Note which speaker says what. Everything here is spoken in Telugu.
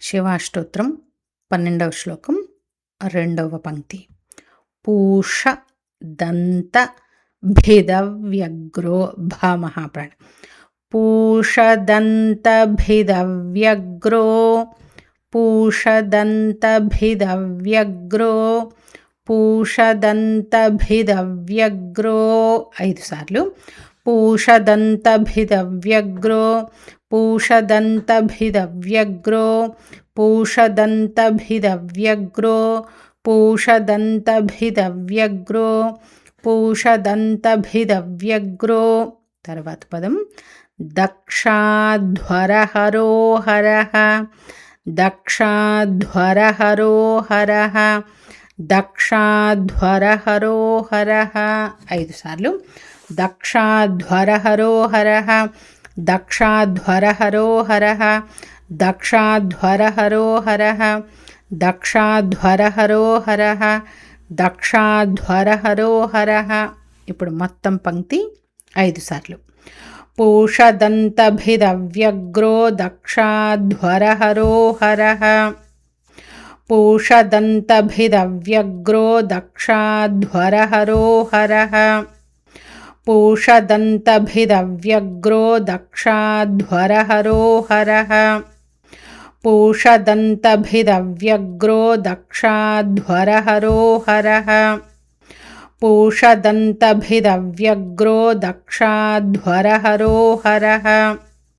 Speaker 1: శివాష్టోత్రం 12వ శ్లోకం 2వ పంక్తి. పూష దంత భిదవ్యగ్రో మహాప్రాణ పూషదంతభిదవ్యగ్రో పూషదంతభిదవ్యగ్రో పూషదంతభిదవ్యగ్రో 5 సార్లు. పూషదంతభిదవ్యగ్రో పూషదంతభిదవ్యగ్రో పూషదంతభిదవ్యగ్రో పూషదంతభిదవ్యగ్రో పూషదంతభిదవ్యగ్రో. తర్వాత పదం దక్షాధ్వరహరోహరః దక్షాధ్వరహరోహరః దక్షాధ్వరహరోహరః 5 సార్లు. దక్షాధ్వరహరోహరః దక్షాధ్వరహరోహరః దక్షాధ్వరహరోహరః దక్షాధ్వరహరోహరః దక్షాధ్వరహరోహరః. ఇప్పుడు మొత్తం పంక్తి 5 సార్లు. పూషదంతభిదవ్యగ్రో దక్షాధ్వరహరోహరః పూషదంతభిదవ్యగ్రో దక్షాధ్వరహరోహరః పూషదంతభిదవ్యగ్రో దక్షాధ్వరహరోహరః పూషదంతభిదవ్యగ్రో దక్షాధ్వరహరోహరః పూషదంతభిదవ్యగ్రో దక్షాధ్వరహరోహరః